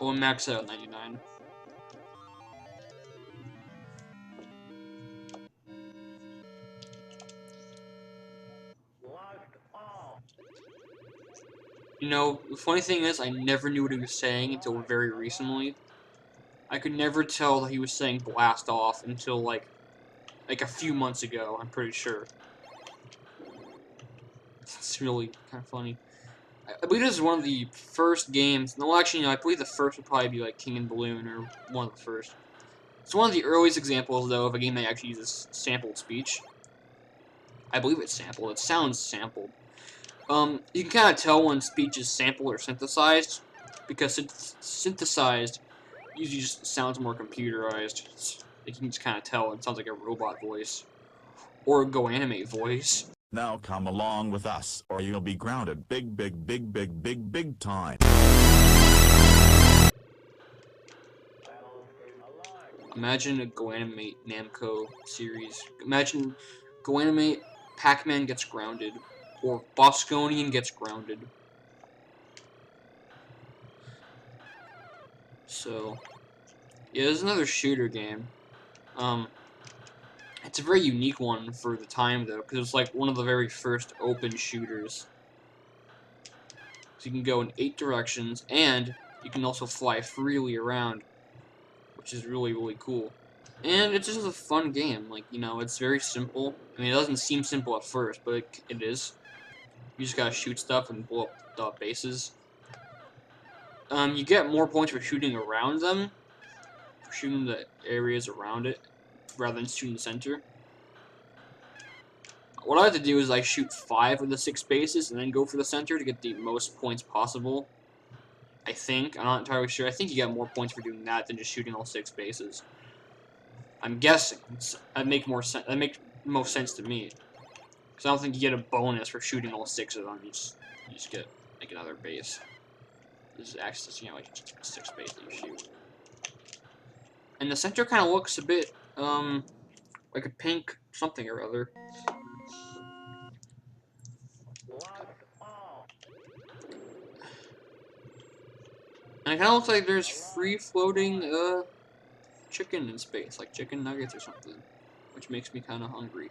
Or max out 99. You know, the funny thing is, I never knew what he was saying until very recently. I could never tell that he was saying blast off until like a few months ago, I'm pretty sure. It's really kind of funny. I believe this is one of the first games. No, actually, no, I believe the first would probably be like King and Balloon or one of the first. It's one of the earliest examples, though, of a game that actually uses sampled speech. I believe it's sampled. It sounds sampled. You can kind of tell when speech is sampled or synthesized, because synthesized usually just sounds more computerized. You can just kind of tell it sounds like a robot voice or a Go Animate voice. Now come along with us, or you'll be grounded big time. Imagine a Go Animate Namco series. Imagine Go Animate Pac-Man gets grounded, or Bosconian gets grounded. So, yeah, there's another shooter game. It's a very unique one for the time, though, because it's like one of the very first open shooters. So you can go in 8 directions, and you can also fly freely around, which is really, really cool. And it's just a fun game. Like, you know, it's very simple. I mean, it doesn't seem simple at first, but it is. You just gotta shoot stuff and blow up the bases. You get more points for shooting around them, for shooting the areas around it, rather than shooting the center. What I like to do is I shoot 5 of the 6 bases and then go for the center to get the most points possible. I think. I'm not entirely sure. I think you get more points for doing that than just shooting all 6 bases. I'm guessing. That makes most sense to me. Because I don't think you get a bonus for shooting all 6 of them. You just get like another base. This is actually, you know, like 6 base that you shoot. And the center kind of looks a bit like a pink something or other. And it kind of looks like there's free-floating chicken in space, like chicken nuggets or something, which makes me kind of hungry.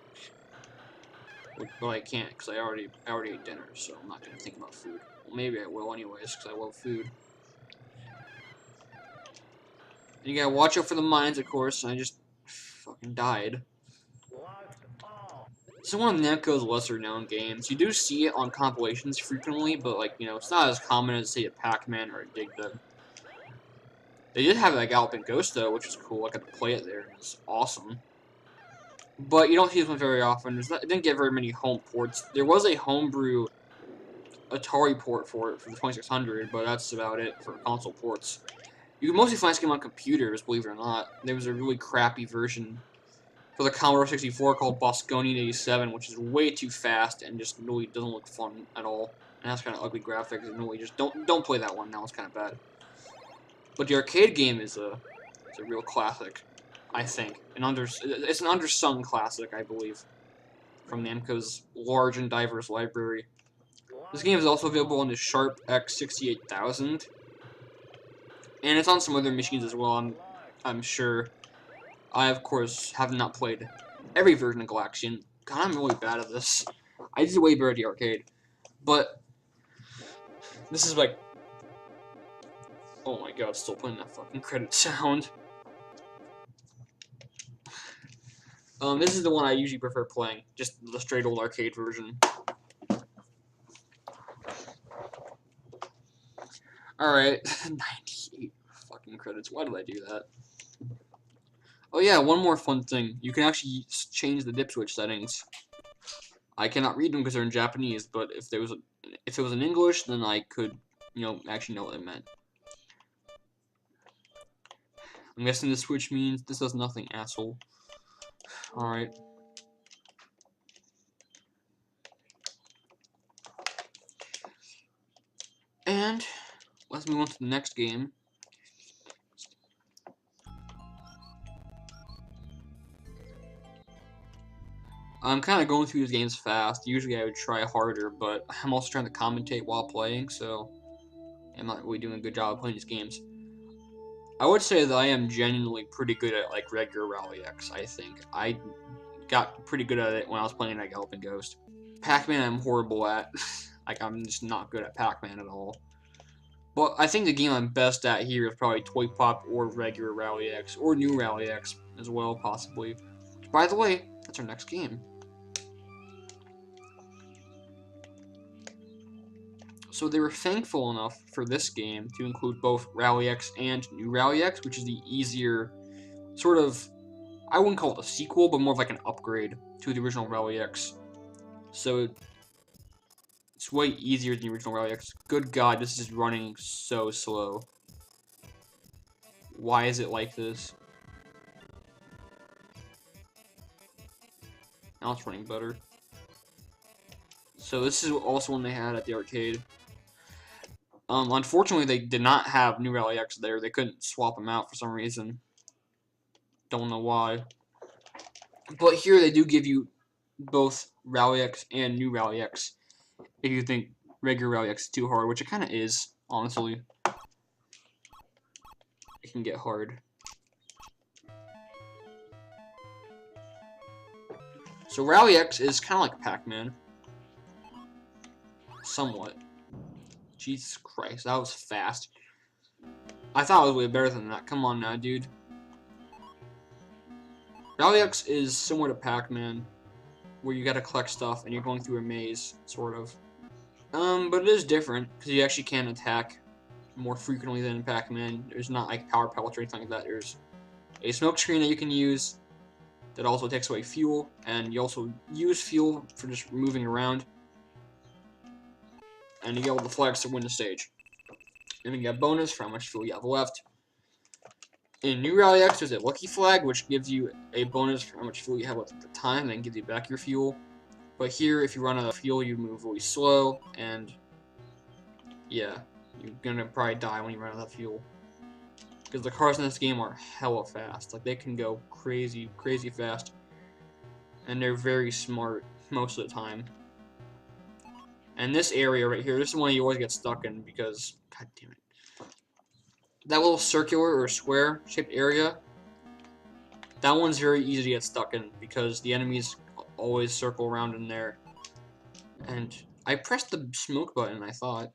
But I can't, because I already ate dinner, so I'm not gonna think about food. Well, maybe I will anyways, because I love food. And you gotta watch out for the mines, of course. And I just fucking died. This is one of Namco's lesser-known games. You do see it on compilations frequently, but like, you know, it's not as common as say a Pac-Man or a Dig Dug. They did have that Galloping Ghost though, which was cool. I got to play it there, and it's awesome. But you don't see this one very often. It didn't get very many home ports. There was a homebrew Atari port for it for the 2600, but that's about it for console ports. You can mostly find this game on computers, believe it or not. There was a really crappy version for the Commodore 64 called Bosconian 87, which is way too fast and just really doesn't look fun at all. And has kind of ugly graphics, and really just don't play that one. That one's kind of bad. But the arcade game is a real classic, I think. It's an undersung classic, I believe, from Namco's large and diverse library. This game is also available on the Sharp X68000, and it's on some other machines as well. I'm sure. I of course have not played every version of Galaxian. God, I'm really bad at this. I did way better at the arcade, but this is like, oh my god, still playing that fucking credit sound. This is the one I usually prefer playing, just the straight old arcade version. Alright, 98 fucking credits. Why did I do that? Oh yeah, one more fun thing. You can actually change the dip switch settings. I cannot read them because they're in Japanese, but if it was in English, then I could, you know, actually know what it meant. I'm guessing this switch means this does nothing, asshole. Alright. And let's move on to the next game. I'm kind of going through these games fast. Usually I would try harder, but I'm also trying to commentate while playing, so I'm not really doing a good job of playing these games. I would say that I am genuinely pretty good at like regular Rally X. I think I got pretty good at it when I was playing like Galloping Ghost. Pac-Man I'm horrible at. Like I'm just not good at Pac-Man at all. But I think the game I'm best at here is probably Toy Pop or regular Rally X or New Rally X as well, possibly. By the way, that's our next game. So they were thankful enough for this game to include both Rally X and New Rally X, which is the easier sort of, I wouldn't call it a sequel, but more of like an upgrade to the original Rally X. So it's way easier than the original Rally X. Good God, this is running so slow. Why is it like this? Now it's running better. So this is also one they had at the arcade. Unfortunately, they did not have New Rally X there. They couldn't swap them out for some reason. Don't know why. But here they do give you both Rally X and New Rally X if you think regular Rally X is too hard, which it kind of is, honestly. It can get hard. So Rally X is kind of like Pac-Man. Somewhat. Jesus Christ, that was fast. I thought it was way better than that. Come on now, dude. Rally X is similar to Pac-Man, where you gotta collect stuff and you're going through a maze, sort of. But it is different, because you actually can attack more frequently than in Pac-Man. There's not like power pellets or anything like that. There's a smoke screen that you can use that also takes away fuel, and you also use fuel for just moving around. And you get all the flags to win the stage. And you get bonus for how much fuel you have left. In New Rally X, there's a lucky flag, which gives you a bonus for how much fuel you have left at the time, and then gives you back your fuel. But here, if you run out of fuel, you move really slow, and yeah, you're gonna probably die when you run out of fuel. Because the cars in this game are hella fast. Like, they can go crazy, crazy fast. And they're very smart most of the time. And this area right here, this is one you always get stuck in because, god damn it. That little circular or square shaped area, that one's very easy to get stuck in because the enemies always circle around in there. And I pressed the smoke button, I thought.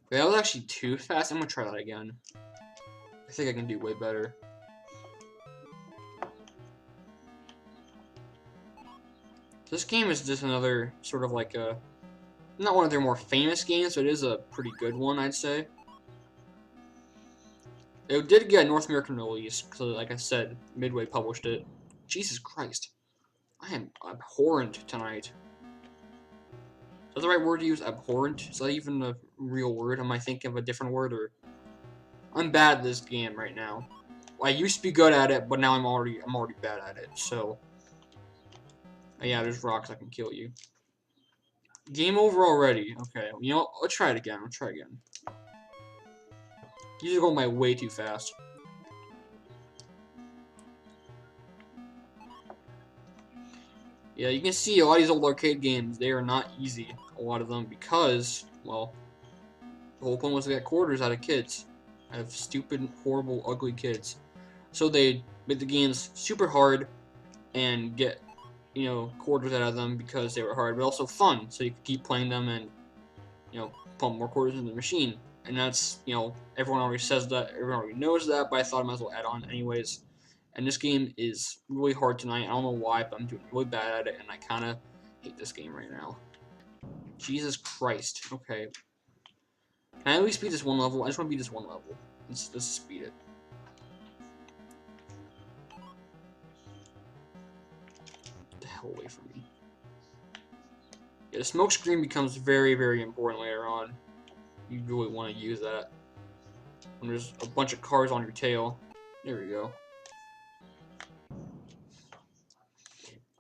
But that was actually too fast. I'm gonna try that again. I think I can do way better. This game is just another sort of like a, not one of their more famous games, but it is a pretty good one, I'd say. It did get a North American release, because like I said, Midway published it. Jesus Christ. I am abhorrent tonight. Is that the right word to use? Abhorrent? Is that even a real word? Am I thinking of a different word? Or I'm bad at this game right now. I used to be good at it, but now I'm already bad at it, so yeah, there's rocks that can kill you. Game over already. Okay, you know what? Let's try it again. Let's try again. These are going by way too fast. Yeah, you can see a lot of these old arcade games, they are not easy, a lot of them, because, well, the whole point was to get quarters out of kids. Out of stupid, horrible, ugly kids. So they made the games super hard and get, you know, quarters out of them because they were hard, but also fun, so you could keep playing them and, you know, pump more quarters into the machine. And that's, you know, everyone already says that, everyone already knows that, but I thought I might as well add on anyways. And this game is really hard tonight. I don't know why, but I'm doing really bad at it, and I kind of hate this game right now. Jesus Christ. Okay. Can I at least beat this one level? I just want to beat this one level. Let's speed it. Get the hell away from me. Yeah, the smoke screen becomes very, very important later on. You really want to use that. When there's a bunch of cars on your tail. There we go.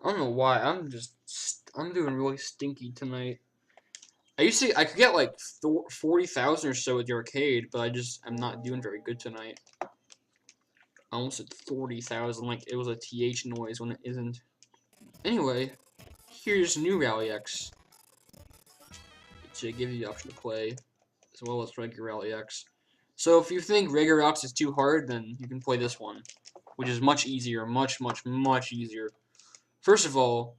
I don't know why, I'm doing really stinky tonight. I could get like 40,000 or so at the arcade, but I'm not doing very good tonight. I almost at 40,000, like it was a TH noise when it isn't. Anyway, here's New Rally X. To give you the option to play, as well as regular Rally X. So if you think regular Ox is too hard, then you can play this one, which is much easier, much easier. First of all,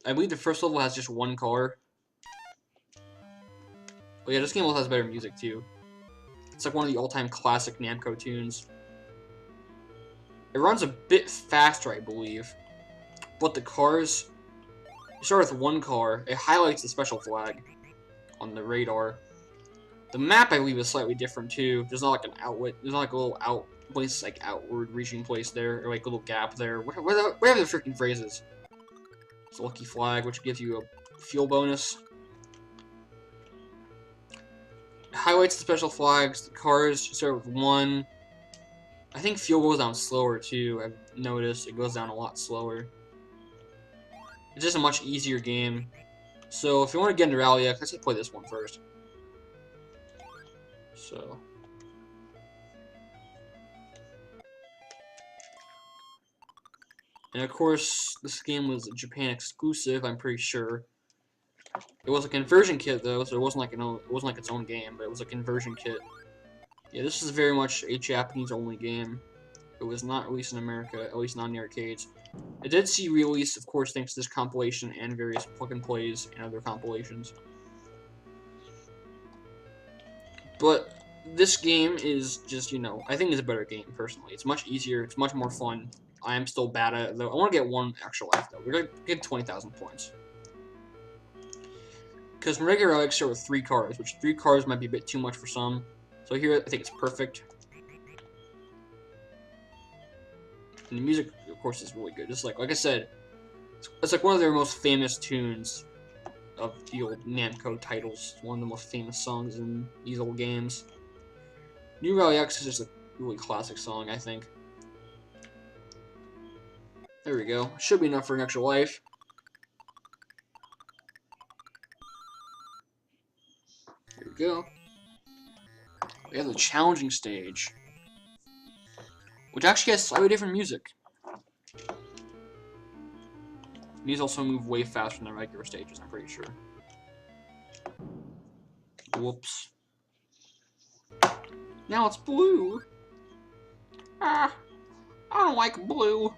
I believe the first level has just one car. Oh yeah, this game also has better music too. It's like one of the all-time classic Namco tunes. It runs a bit faster, I believe, but the cars, you start with one car, it highlights the special flag on the radar. The map, I believe, is slightly different too. There's not like an outlet, there's not like a little place, like outward reaching place there, or like a little gap there. Whatever the freaking phrase is. It's a lucky flag, which gives you a fuel bonus. It highlights the special flags. The cars start with one. I think fuel goes down slower too. I've noticed it goes down a lot slower. It's just a much easier game. So if you want to get into Rally X, let's play this one first. So. And of course, this game was a Japan exclusive, I'm pretty sure. It was a conversion kit though, so it wasn't like its own game, but it was a conversion kit. Yeah, this is very much a Japanese only game. It was not released in America, at least not in the arcades. It did see release, of course, thanks to this compilation and various plug and plays and other compilations. But this game is just, you know, I think it's a better game personally. It's much easier, it's much more fun. I am still bad at it though. I want to get one extra life though. We're gonna get 20,000 points. Because regular Alex start with 3 cars, which 3 cars might be a bit too much for some. So here, I think it's perfect. And the music, of course, is really good. Just like I said, it's like one of their most famous tunes of the old Namco titles. One of the most famous songs in these old games. New Rally X is just a really classic song, I think. There we go. Should be enough for an extra life. Here we go. We have the challenging stage, which actually has slightly different music. These also move way faster than the regular stages, I'm pretty sure. Whoops. Now it's blue. Ah, I don't like blue.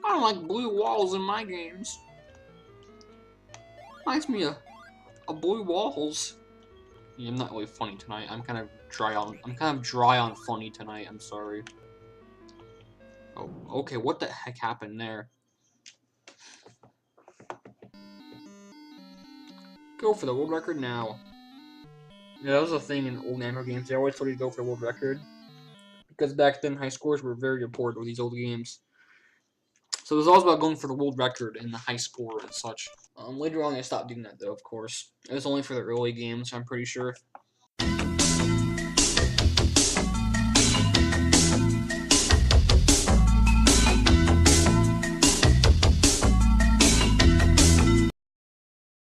I don't like blue walls in my games. Reminds me of blue walls. Yeah, I'm not really funny tonight. I'm kind of dry on funny tonight. I'm sorry. Oh, okay. What the heck happened there? Go for the world record now. Yeah, that was a thing in old Namco games. They always told you to go for the world record. Because back then, high scores were very important with these old games. So it was always about going for the world record and the high score and such. Later on, they stopped doing that, though, of course. It was only for the early games, I'm pretty sure.